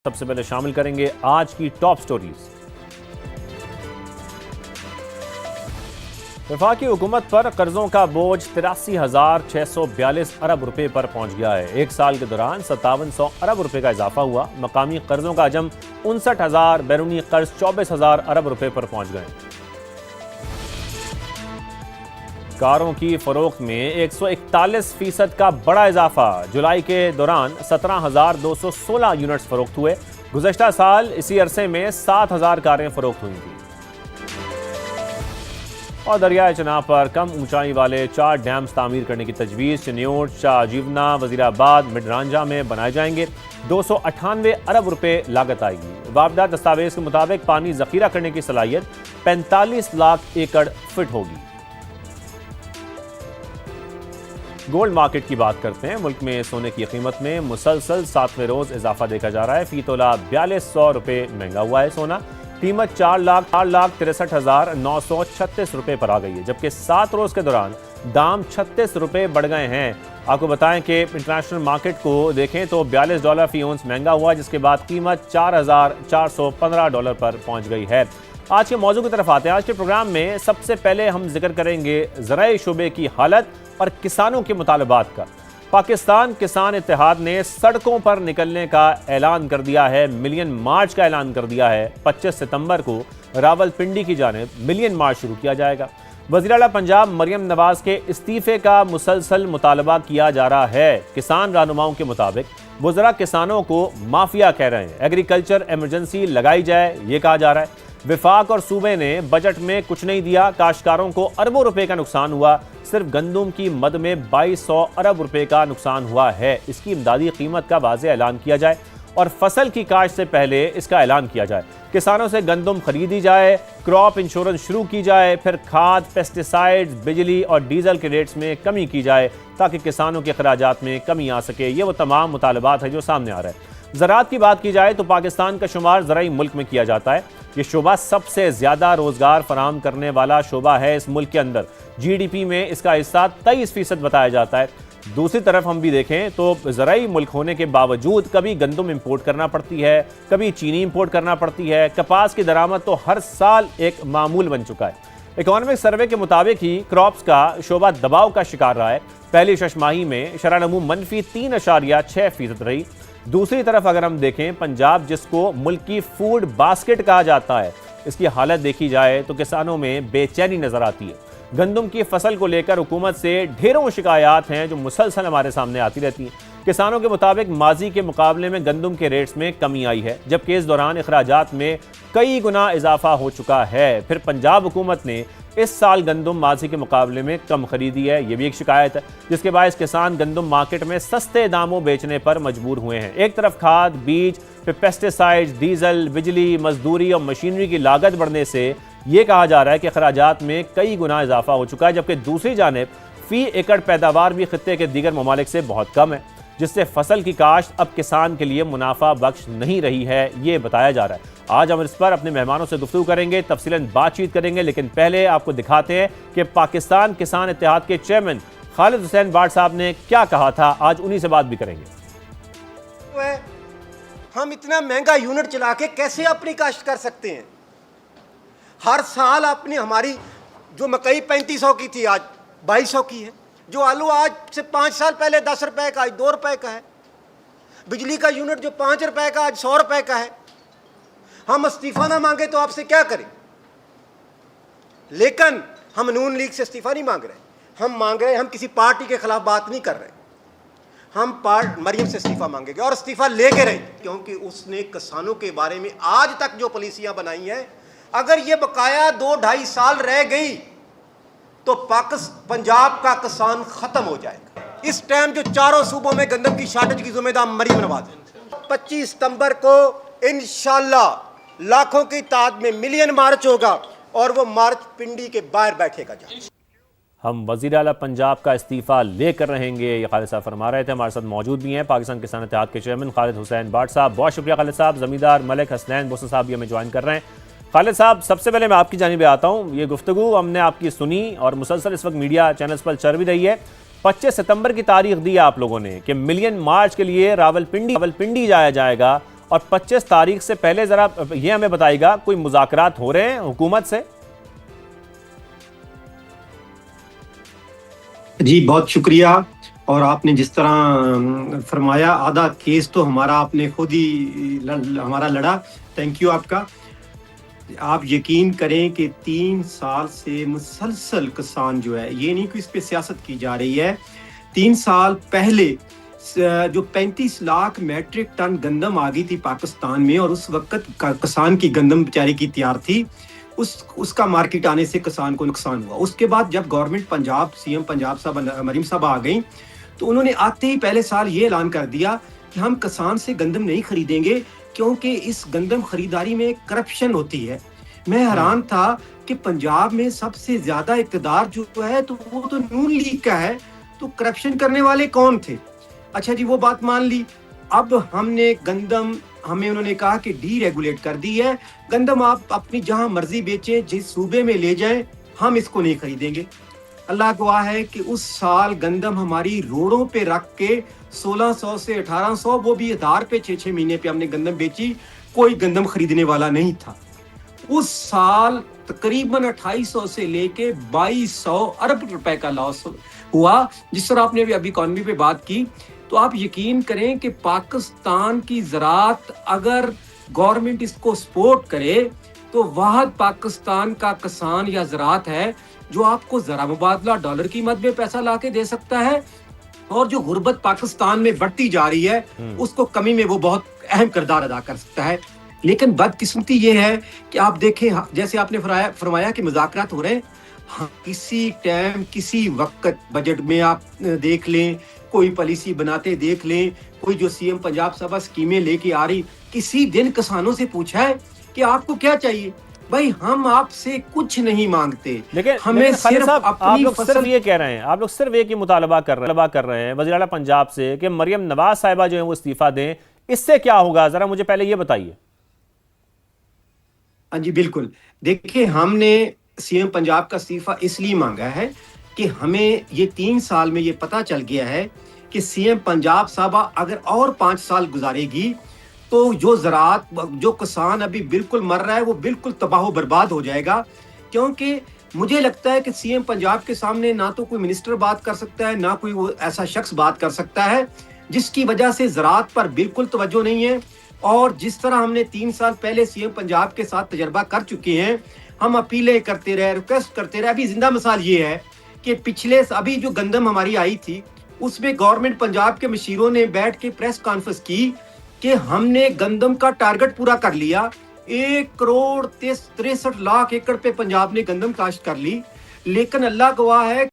सबसे पहले शामिल करेंगे आज की टॉप स्टोरीज। वफाकी हुकूमत पर कर्जों का बोझ 83,642 अरब रुपए पर पहुंच गया है। एक साल के दौरान 5700 अरब रुपए का इजाफा हुआ। मकामी कर्जों का हजम 59,000, बैरूनी कर्ज 24,000 अरब रुपए पर पहुंच गए। कारों की फरोख्त में 141% का बड़ा इजाफा। जुलाई के दौरान 17,216 यूनिट्स फरोख्त हुए। गुज़श्ता साल इसी अरसे में 7,000 कारें फरोख्त हुई थी। और दरियाए चनाब पर कम ऊंचाई वाले 4 डैम्स तामीर करने की तजवीज़। चन्योट, शाहजीवना, वजीराबाद, मिडरांजा में बनाए जाएंगे। 298 अरब रुपए लागत आएगी। वापदा दस्तावेज के मुताबिक पानी जखीरा करने की सलाहियत 45 लाख एकड़ फिट होगी। गोल्ड मार्केट की बात करते हैं। मुल्क में सोने की कीमत में मुसलसल 7वें रोज इजाफा देखा जा रहा है। फी तोला 4200 रुपए महंगा हुआ है। सोना कीमत 4,63,936 रुपए पर आ गई है, जबकि 7 रोज के दौरान दाम 36 रुपए बढ़ गए हैं। आपको बताएं कि इंटरनेशनल मार्केट को देखें तो $42 फी औंस महंगा हुआ, जिसके बाद कीमत $4,415 पर पहुंच गई है। आज के मौजू की तरफ आते हैं। आज के प्रोग्राम में सबसे पहले हम जिक्र करेंगे ज़राए शुबे की हालत और किसानों के मुतालबात का। पाकिस्तान किसान इत्तेहाद ने सड़कों पर निकलने का ऐलान कर दिया है। मिलियन मार्च का ऐलान कर दिया है। 25 सितंबर को रावलपिंडी की जानिब मिलियन मार्च शुरू किया जाएगा। वज़ीर आला पंजाब मरियम नवाज के इस्तीफे का मुसलसल मुतालबा किया जा रहा है। किसान रहनुमाओं के मुताबिक वज़रा किसानों को माफिया कह रहे हैं। एग्रीकल्चर इमरजेंसी लगाई जाए, ये कहा जा रहा है। विफाक और सूबे ने बजट में कुछ नहीं दिया। काश्तकारों को अरबों रुपए का नुकसान हुआ। सिर्फ गंदुम की मद में 2200 अरब रुपए का नुकसान हुआ है। इसकी इमदादी कीमत का वाज़ेह ऐलान किया जाए और फसल की काश्त से पहले इसका ऐलान किया जाए। किसानों से गंदुम खरीदी जाए, क्रॉप इंश्योरेंस शुरू की जाए, फिर खाद, पेस्टिसाइड्स, बिजली और डीजल के रेट्स में कमी की जाए ताकि किसानों के अखराजात में कमी आ सके। ये वो तमाम मुतालबात है जो सामने आ रहा है। ज़राअत की बात की जाए तो पाकिस्तान का शुमार ज़राई मुल्क में किया जाता है। ये शोबा सबसे ज़्यादा रोज़गार फराहम करने वाला शोबा है इस मुल्क के अंदर। GDP में इसका हिस्सा 23% बताया जाता है। दूसरी तरफ हम भी देखें तो ज़राई मुल्क होने के बावजूद कभी गंदम इंपोर्ट करना पड़ती है, कभी चीनी इंपोर्ट करना पड़ती है। कपास की दरामद तो हर साल एक मामूल बन चुका है। इकोनॉमिक सर्वे के मुताबिक ही क्रॉप्स का शोबा दबाव का शिकार रहा है। पहली शशमाही में शरह-नमू मनफी 3.6% रही। दूसरी तरफ अगर हम देखें पंजाब, जिसको मुल्क की फूड बास्केट कहा जाता है, इसकी हालत देखी जाए तो किसानों में बेचैनी नजर आती है। गंदम की फसल को लेकर हुकूमत से ढेरों शिकायत हैं जो मुसलसल हमारे सामने आती रहती हैं। किसानों के मुताबिक माजी के मुकाबले में गंदम के रेट्स में कमी आई है, जबकि इस दौरान अखराजात में कई गुना इजाफा हो चुका है। फिर पंजाब हुकूमत ने इस साल गंदम माजी के मुकाबले में कम खरीदी है, ये भी एक शिकायत है, जिसके बायस किसान गंदम मार्केट में सस्ते दामों बेचने पर मजबूर हुए हैं। एक तरफ खाद, बीज, फिर पेस्टिसाइड्स, डीजल, बिजली, मजदूरी और मशीनरी की लागत बढ़ने से ये कहा जा रहा है कि अखराजात में कई गुना इजाफा हो चुका है, जबकि दूसरी जानिब फी एकड़ पैदावार भी खित्ते के दीगर ममालिक से बहुत कम है, जिससे फसल की काश्त अब किसान के लिए मुनाफा बख्श नहीं रही है, ये बताया जा रहा है। आज हम इस पर अपने मेहमानों से गुफ्तगू करेंगे, तफसीलन बातचीत करेंगे, लेकिन पहले आपको दिखाते हैं कि पाकिस्तान किसान इत्तेहाद के चेयरमैन खालिद हुसैन बाट साहब ने क्या कहा था। आज उन्हीं से बात भी करेंगे। हम इतना महंगा यूनिट चला के कैसे अपनी काश्त कर सकते हैं? हर साल अपनी हमारी जो मकई 3500 की थी आज 2200 की है। जो आलू आज से 5 साल पहले 10 रुपए का आज 2 रुपए का है। बिजली का यूनिट जो 5 रुपए का आज 100 रुपए का है। हम इस्तीफा ना मांगे तो आपसे क्या करें? लेकिन हम नून लीग से इस्तीफा नहीं मांग रहे। हम मांग रहे, हम किसी पार्टी के खिलाफ बात नहीं कर रहे। हम मरियम से इस्तीफा मांगेंगे और इस्तीफा लेके रहे, क्योंकि उसने किसानों के बारे में आज तक जो पॉलिसियां बनाई हैं, अगर ये बकाया 2-2.5 साल रह गई तो पंजाब का किसान खत्म हो जाएगा। इस टाइम जो चारों सूबों में गंदम की शॉर्टेज की जिम्मेदार मरियम नवाज है। 25 सितंबर को इंशाल्लाह लाखों की तादाद में मिलियन मार्च होगा और वो मार्च पिंडी के बाहर बैठेगा। हम वज़ीर आला पंजाब का इस्तीफा लेकर रहेंगे, ये खालिद साहब फरमा रहे थे। हमारे साथ मौजूद भी हैं पाकिस्तान किसान इत्तेहाद के चेयरमैन खालिद हुसैन बाट साहब। बहुत शुक्रिया खालिद साहब। जमींदार मलिक हसनैन बोसा साहब भी हमें ज्वाइन कर रहे हैं। खालिद साहब, सबसे पहले मैं आपकी जानिब आता हूँ। ये गुफ्तगू हमने आपकी सुनी और मुसलसल इस वक्त मीडिया चैनल्स पर चल भी रही है। 25 सितंबर की तारीख दी आप लोगों ने कि मिलियन मार्च के लिए रावलपिंडी जाया जाएगा और 25 तारीख से पहले जरा ये हमें बताइएगा, कोई मुज़ाकरात हो रहे हैं हुकूमत से? जी बहुत शुक्रिया। और आपने जिस तरह फरमाया, आधा केस तो हमारा आपने खुद ही हमारा लड़ा। थैंक यू आपका। आप यकीन करें कि 3 साल से मुसलसल किसान जो है, ये नहीं कि इस पे सियासत की जा रही है। 3 साल पहले जो 35 लाख मैट्रिक टन गंदम आ गई थी पाकिस्तान में, और उस वक्त किसान की गंदम बेचारे की तैयार थी, उसका मार्केट आने से किसान को नुकसान हुआ। उसके बाद जब गवर्नमेंट पंजाब, सीएम पंजाब साहब मरीम साहब आ गई, तो उन्होंने आते ही पहले साल ये ऐलान कर दिया कि हम किसान से गंदम नहीं खरीदेंगे, क्योंकि इस गंदम खरीदारी में करप्शन होती है। मैं हैरान था कि पंजाब में सबसे ज्यादा इक़्तिदार जो है तो वो तो नून लीग का है, तो करप्शन करने वाले कौन थे? अच्छा जी, वो बात मान ली। अब हमने गंदम, हमें उन्होंने कहा कि डीरेगुलेट कर दी है, गंदम आप अपनी जहां मर्जी बेचें, जिस सूबे में ले जाएं, हम इसको नहीं खरीदेंगे। अल्लाह गवाह है कि उस साल गंदम हमारी रोडों पे रख के 1600 से 1800, वो भी 1000 पे 6-6 महीने पे हमने गंदम बेची, कोई गंदम खरीदने वाला नहीं था। उस साल तकरीबन 2800 से लेके 2200 अरब रुपए का लॉस हुआ। जिस तरह आपने अभी इकॉनमी पे बात की, तो आप यकीन करें कि पाकिस्तान की ज़राअत अगर गवर्नमेंट इसको सपोर्ट करे, तो वाहद पाकिस्तान का किसान या ज़राअत है जो आपको ज़रा मुबादला डॉलर की मद में पैसा ला के दे सकता है, और जो गुर्बत पाकिस्तान में बढ़ती जा रही है उसको कमी में वो बहुत अहम किरदार अदा कर सकता है। लेकिन बदकिस्मती ये है कि आप देखें, जैसे आपने फरमाया कि मुज़ाकरात हो रहे हैं, हाँ, किसी टाइम किसी वक्त बजट में आप देख लें, कोई पॉलिसी बनाते देख लें, कोई जो सीएम पंजाब सभा स्कीमें लेके आ रही, किसी दिन किसानों से पूछा है कि आपको क्या चाहिए? भाई हम आपसे कुछ नहीं मांगते, लेकिन खालिद साहब, आप लोग सिर्फ ये कह रहे हैं, आप लोग सिर्फ एक ही मुतालबा कर रहे हैं वज़ीर आला पंजाब से कि मरियम नवाज साहिबा जो है वो इस्तीफा दें। इससे क्या होगा, जरा मुझे पहले ये बताइए। हाँ जी बिल्कुल। देखिए, हमने सीएम पंजाब का इस्तीफा इसलिए मांगा है कि हमें ये 3 साल में ये पता चल गया है कि सीएम पंजाब साहबा अगर और 5 साल गुजारेगी, तो जो ज़राअत, जो किसान अभी बिल्कुल मर रहा है, वो बिल्कुल तबाह बर्बाद हो जाएगा। क्योंकि मुझे लगता है कि सीएम पंजाब के सामने ना तो कोई मिनिस्टर बात कर सकता है, ना कोई वो ऐसा शख्स बात कर सकता है, जिसकी वजह से ज़राअत पर बिल्कुल तवज्जो नहीं है। और जिस तरह हमने 3 साल पहले सीएम पंजाब के साथ तजर्बा कर चुके हैं, हम अपीलें करते रहे, रिक्वेस्ट करते रहे। अभी जिंदा मिसाल ये है कि पिछले अभी जो गंदम हमारी आई थी, उसमें गवर्नमेंट पंजाब के मशीरों ने बैठ के प्रेस कॉन्फ्रेंस की कि हमने गंदम का टारगेट पूरा कर लिया। 1 करोड़ 63 लाख एकड़ पे पंजाब ने गंदम काश्त कर ली। लेकिन अल्लाह गवाह है